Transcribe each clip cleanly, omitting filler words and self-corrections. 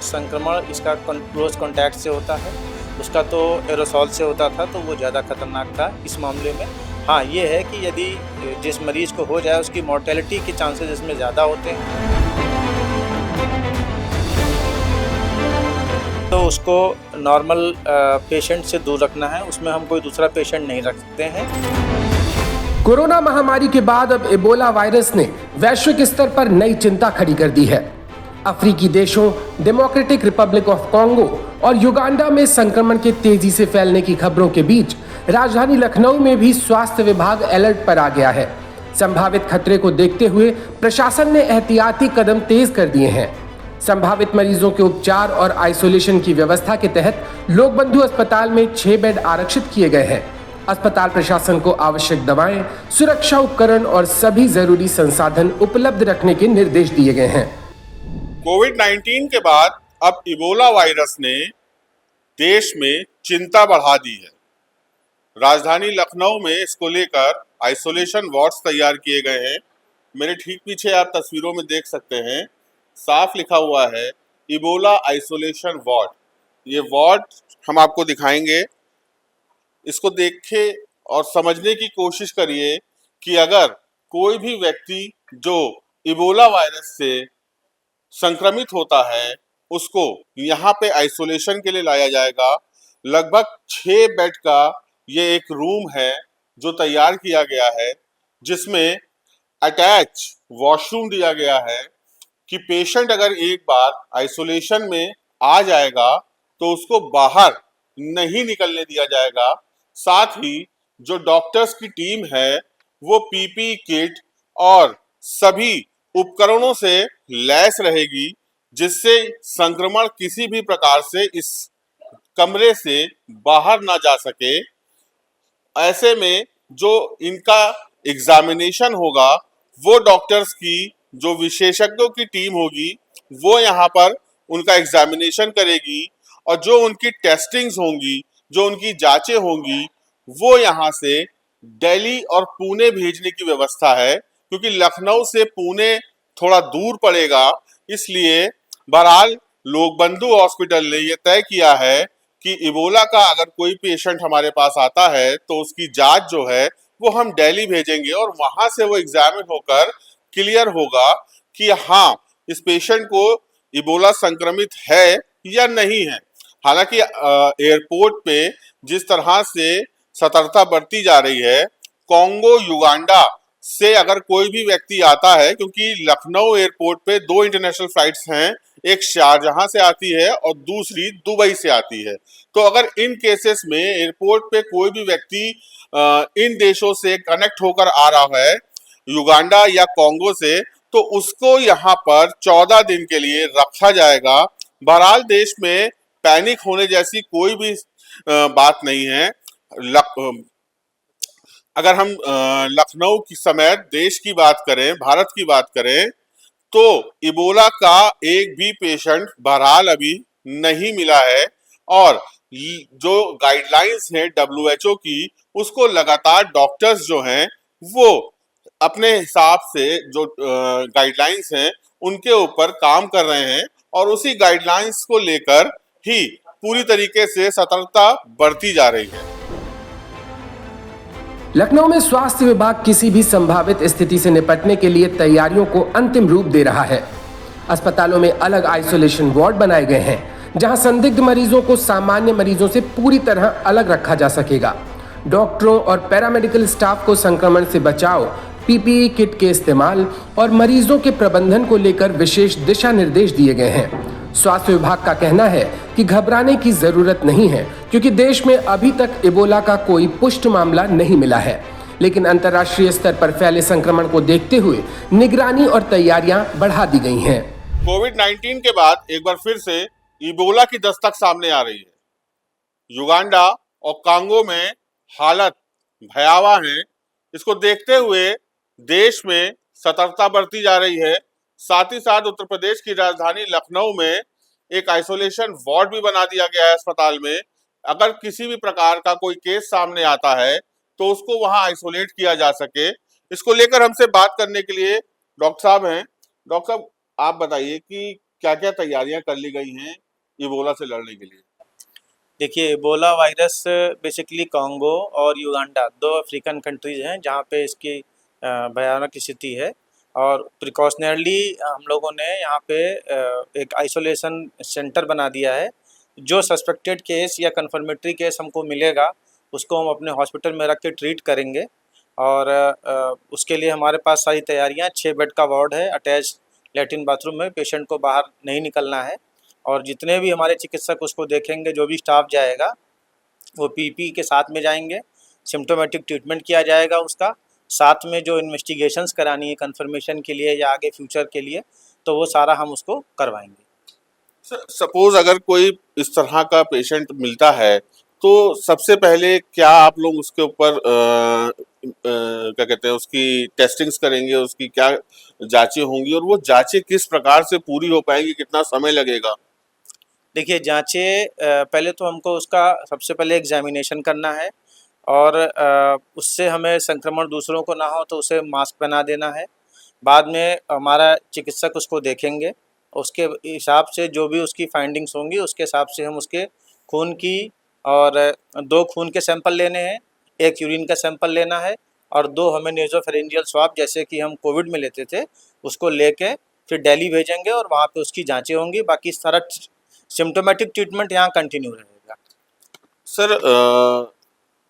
संक्रमण इसका close contact से होता है, उसका तो एरोसॉल से होता था तो वो ज़्यादा खतरनाक था इस मामले में। हाँ, ये है कि यदि जिस मरीज़ को हो जाए उसकी मॉर्टेलिटी के चांसेस इसमें ज़्यादा होते हैं, तो उसको नॉर्मल पेशेंट से दूर रखना है, उसमें हम कोई दूसरा पेशेंट नहीं रख सकते हैं। कोरोना महामारी के बाद अब इबोला वायरस ने वैश्विक स्तर पर नई चिंता खड़ी कर दी है। अफ्रीकी देशों, डेमोक्रेटिक रिपब्लिक ऑफ कॉन्गो और युगांडा में संक्रमण के तेजी से फैलने की खबरों के बीच राजधानी लखनऊ में भी स्वास्थ्य विभाग अलर्ट पर आ गया है। संभावित खतरे को देखते हुए प्रशासन ने एहतियाती कदम तेज कर दिए हैं। संभावित मरीजों के उपचार और आइसोलेशन की व्यवस्था के तहत लोकबंधु अस्पताल में 6 बेड आरक्षित किए गए हैं। अस्पताल प्रशासन को आवश्यक दवाएं, सुरक्षा उपकरण और सभी जरूरी संसाधन उपलब्ध रखने के निर्देश दिए गए हैं। कोविड-19 के बाद अब इबोला वायरस ने देश में चिंता बढ़ा दी है। राजधानी लखनऊ में इसको लेकर आइसोलेशन वार्ड्स तैयार किए गए हैं। मेरे ठीक पीछे आप तस्वीरों में देख सकते हैं, साफ लिखा हुआ है इबोला आइसोलेशन वार्ड। ये वार्ड हम आपको दिखाएंगे। इसको देखे और समझने की कोशिश करिए कि अगर कोई भी व्यक्ति जो इबोला वायरस से संक्रमित होता है उसको यहाँ पे आइसोलेशन के लिए लाया जाएगा। लगभग 6 बेड का ये एक रूम है जो तैयार किया गया है, जिसमें अटैच वॉशरूम दिया गया है कि पेशेंट अगर एक बार आइसोलेशन में आ जाएगा तो उसको बाहर नहीं निकलने दिया जाएगा। साथ ही जो डॉक्टर्स की टीम है वो पीपीई किट और सभी उपकरणों से लैस रहेगी, जिससे संक्रमण किसी भी प्रकार से इस कमरे से बाहर ना जा सके। ऐसे में जो इनका एग्जामिनेशन होगा वो डॉक्टर्स की जो विशेषज्ञों की टीम होगी वो यहाँ पर उनका एग्जामिनेशन करेगी और जो उनकी टेस्टिंग्स होंगी, जो उनकी जांचें होंगी, वो यहाँ से दिल्ली और पुणे भेजने की व्यवस्था है। क्योंकि लखनऊ से पुणे थोड़ा दूर पड़ेगा, इसलिए बहरहाल लोकबंधु हॉस्पिटल ने यह तय किया है कि इबोला का अगर कोई पेशेंट हमारे पास आता है तो उसकी जांच जो है वो हम दिल्ली भेजेंगे और वहां से वो एग्जामिन होकर क्लियर होगा कि हाँ, इस पेशेंट को इबोला संक्रमित है या नहीं है। हालांकि एयरपोर्ट पे जिस तरह से सतर्कता बरती जा रही है, कॉन्गो युगांडा से अगर कोई भी व्यक्ति आता है, क्योंकि लखनऊ एयरपोर्ट पे 2 इंटरनेशनल फ्लाइट्स हैं, एक शारजहां से आती है और दूसरी दुबई से आती है। तो अगर इन केसेस में एयरपोर्ट पे कोई भी व्यक्ति इन देशों से कनेक्ट होकर आ रहा है, युगांडा या कॉन्गो से, तो उसको यहाँ पर 14 दिन के लिए रखा जाएगा। बहरहाल देश में पैनिक होने जैसी कोई भी बात नहीं है। अगर हम लखनऊ की समेत देश की बात करें, भारत की बात करें, तो इबोला का एक भी पेशेंट बहरहाल अभी नहीं मिला है और जो गाइडलाइंस हैं WHO की, उसको लगातार डॉक्टर्स जो हैं वो अपने हिसाब से जो गाइडलाइंस हैं उनके ऊपर काम कर रहे हैं और उसी गाइडलाइंस को लेकर ही पूरी तरीके से सतर्कता बरती जा रही है। लखनऊ में स्वास्थ्य विभाग किसी भी संभावित स्थिति से निपटने के लिए तैयारियों को अंतिम रूप दे रहा है। अस्पतालों में अलग आइसोलेशन वार्ड बनाए गए हैं, जहां संदिग्ध मरीजों को सामान्य मरीजों से पूरी तरह अलग रखा जा सकेगा। डॉक्टरों और पैरामेडिकल स्टाफ को संक्रमण से बचाव, पीपीई किट के इस्तेमाल और मरीजों के प्रबंधन को लेकर विशेष दिशा निर्देश दिए गए हैं। स्वास्थ्य विभाग का कहना है कि घबराने की जरूरत नहीं है, क्योंकि देश में अभी तक इबोला का कोई पुष्ट मामला नहीं मिला है। लेकिन अंतर्राष्ट्रीय स्तर पर फैले संक्रमण को देखते हुए निगरानी और तैयारियां बढ़ा दी गई हैं। कोविड-19 के बाद एक बार फिर से इबोला की दस्तक सामने आ रही है। युगांडा और कांगो में हालत भयावह है। इसको देखते हुए देश में सतर्कता बरती जा रही है। साथ ही साथ उत्तर प्रदेश की राजधानी लखनऊ में एक आइसोलेशन वार्ड भी बना दिया गया है अस्पताल में। अगर किसी भी प्रकार का कोई केस सामने आता है तो उसको वहां आइसोलेट किया जा सके। इसको लेकर हमसे बात करने के लिए डॉक्टर साहब हैं। डॉक्टर साहब, आप बताइए कि क्या-क्या तैयारियां कर ली गई हैं इबोला से लड़ने के लिए? देखिए, इबोला वायरस बेसिकली कांगो और युगांडा 2 अफ्रीकन कंट्रीज़ हैं जहाँ पे इसकी भयानक स्थिति है। और प्रिकॉशनरली हम लोगों ने यहाँ पे एक आइसोलेशन सेंटर बना दिया है। जो सस्पेक्टेड केस या कन्फर्मेटरी केस हमको मिलेगा, उसको हम अपने हॉस्पिटल में रख के ट्रीट करेंगे। और उसके लिए हमारे पास सारी तैयारियाँ, 6 बेड का वार्ड है, अटैच लैट्रिन बाथरूम है, पेशेंट को बाहर नहीं निकलना है। और जितने भी हमारे चिकित्सक उसको देखेंगे, जो भी स्टाफ जाएगा, वो पीपी के साथ में जाएंगे। सिम्टोमेटिक ट्रीटमेंट किया जाएगा उसका, साथ में जो इन्वेस्टिगेशंस करानी है कन्फर्मेशन के लिए या आगे फ्यूचर के लिए, तो वो सारा हम उसको करवाएंगे। सपोज अगर कोई इस तरह का पेशेंट मिलता है तो सबसे पहले क्या आप लोग उसके ऊपर क्या कहते हैं उसकी टेस्टिंग्स करेंगे, उसकी क्या जांचें होंगी और वो जांचें किस प्रकार से पूरी हो पाएंगी, कितना समय लगेगा? देखिए, जाँचें पहले तो हमको उसका सबसे पहले एग्ज़ामिनेशन करना है। और उससे हमें संक्रमण दूसरों को ना हो तो उसे मास्क पहना देना है। बाद में हमारा चिकित्सक उसको देखेंगे, उसके हिसाब से जो भी उसकी फाइंडिंग्स होंगी उसके हिसाब से हम उसके खून की और 2 खून के सैंपल लेने हैं, 1 यूरिन का सैंपल लेना है और 2 हमें नेज़ोफेरेंजियल स्वाब, जैसे कि हम कोविड में लेते थे, उसको लेके फिर दिल्ली भेजेंगे और वहाँ पे उसकी जाँचें होंगी। बाकी सारा सिम्प्टोमेटिक ट्रीटमेंट यहाँ कंटिन्यू रहेगा। सर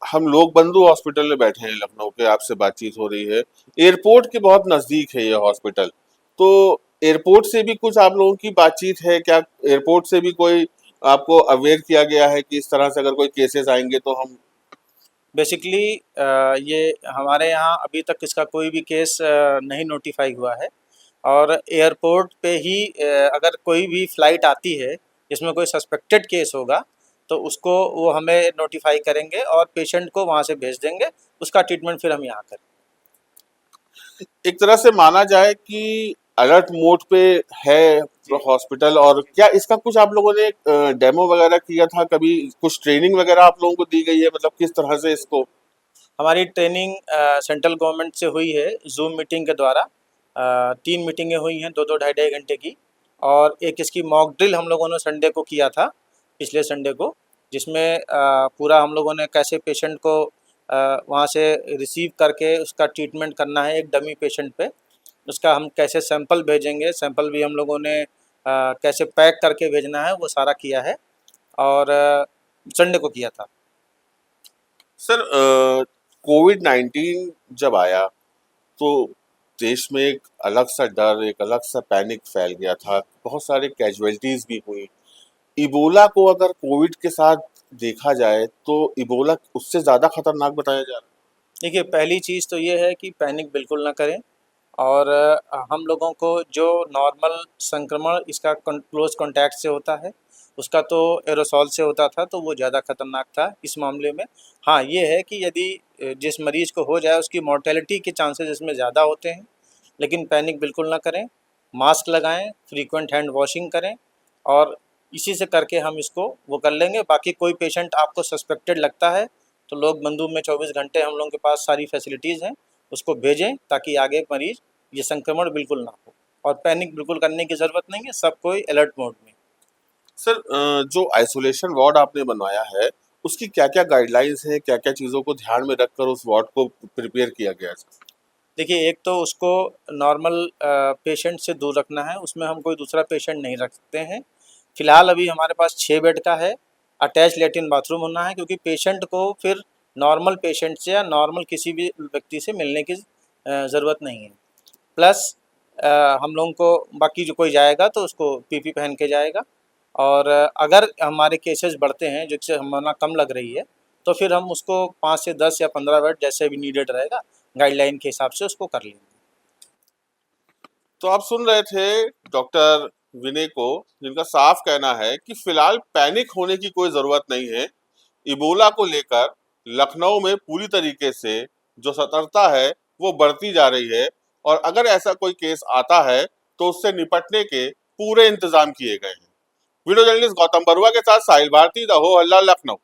हम लोग बंधु हॉस्पिटल में बैठे हैं लखनऊ के, आपसे बातचीत हो रही है। एयरपोर्ट के बहुत नजदीक है ये हॉस्पिटल, तो एयरपोर्ट से भी कुछ आप लोगों की बातचीत है क्या? एयरपोर्ट से भी कोई आपको अवेयर किया गया है कि इस तरह से अगर कोई केसेस आएंगे तो हम? बेसिकली ये हमारे यहाँ अभी तक इसका कोई भी केस नहीं नोटिफाई हुआ है। और एयरपोर्ट पे ही अगर कोई भी फ़्लाइट आती है जिसमें कोई सस्पेक्टेड केस होगा, तो उसको वो हमें नोटिफाई करेंगे और पेशेंट को वहाँ से भेज देंगे। उसका ट्रीटमेंट फिर हम यहाँ करेंगे। एक तरह से माना जाए कि अलर्ट मोड पे है हॉस्पिटल। और क्या इसका कुछ आप लोगों ने डेमो वगैरह किया था कभी? कुछ ट्रेनिंग वगैरह आप लोगों को दी गई है, मतलब किस तरह से इसको? हमारी ट्रेनिंग सेंट्रल गवर्नमेंट से हुई है ज़ूम मीटिंग के द्वारा। 3 मीटिंगें हुई हैं 2-2 ढाई-ढाई घंटे की। और एक इसकी मॉक ड्रिल हम लोगों ने संडे को किया था, पिछले संडे को, जिसमें पूरा हम लोगों ने कैसे पेशेंट को वहाँ से रिसीव करके उसका ट्रीटमेंट करना है एक डमी पेशेंट पे। उसका हम कैसे सैंपल भेजेंगे, सैंपल भी हम लोगों ने कैसे पैक करके भेजना है, वो सारा किया है। और संडे को किया था। सर कोविड-19 जब आया तो देश में एक अलग सा डर, एक अलग सा पैनिक फैल गया था, बहुत सारे कैजुअलिटीज भी हुई। इबोला को अगर कोविड के साथ देखा जाए तो इबोला उससे ज्यादा खतरनाक बताया जा रहा देखिए, पहली चीज़ तो ये है कि पैनिक बिल्कुल ना करें। और हम लोगों को जो नॉर्मल संक्रमण इसका क्लोज कॉन्टैक्ट से होता है, उसका तो एरोसॉल से होता था, तो वो ज़्यादा खतरनाक था इस मामले में। हाँ, ये है कि यदि जिस मरीज़ को हो जाए उसकी मॉर्टेलिटी के चांसेस इसमें ज़्यादा होते हैं। लेकिन पैनिक बिल्कुल ना करें, मास्क लगाएं, फ्रीक्वेंट हैंड वॉशिंग करें और इसी से करके हम इसको वो कर लेंगे। बाकी कोई पेशेंट आपको सस्पेक्टेड लगता है तो लोग बंधु में 24 घंटे हम लोगों के पास सारी फैसिलिटीज़ हैं, उसको भेजें ताकि आगे मरीज़ ये संक्रमण बिल्कुल ना हो। और पैनिक बिल्कुल करने की ज़रूरत नहीं है, सब कोई अलर्ट मोड में। है। सर जो आइसोलेशन वार्ड आपने बनवाया है उसकी क्या-क्या गाइडलाइंस हैं, क्या-क्या चीजों को ध्यान में रखकर उस वार्ड को प्रिपेयर किया गया है? देखिए, एक तो उसको नॉर्मल पेशेंट से दूर रखना है, उसमें हम कोई दूसरा पेशेंट नहीं रख सकते हैं। फ़िलहाल अभी हमारे पास 6 बेड का है, अटैच लैट्रिन बाथरूम होना है, क्योंकि पेशेंट को फिर नॉर्मल पेशेंट से या नॉर्मल किसी भी व्यक्ति से मिलने की ज़रूरत नहीं है। प्लस हम लोगों को बाकी जो कोई जाएगा तो उसको पीपी पहन के जाएगा। और अगर हमारे केसेस बढ़ते हैं जिससे संभावना कम लग रही है, तो फिर हम उसको 5 से 10 या 15 बेड जैसे भी नीडेड रहेगा, गाइडलाइन के हिसाब से उसको कर लेंगे। तो आप सुन रहे थे डॉक्टर विनय को, जिनका साफ कहना है कि फिलहाल पैनिक होने की कोई जरूरत नहीं है। इबोला को लेकर लखनऊ में पूरी तरीके से जो सतर्कता है वो बढ़ती जा रही है और अगर ऐसा कोई केस आता है तो उससे निपटने के पूरे इंतजाम किए गए हैं। वीडियो जर्नलिस्ट गौतम बरुआ के साथ साहिल भारती, द हो हल्ला, लखनऊ।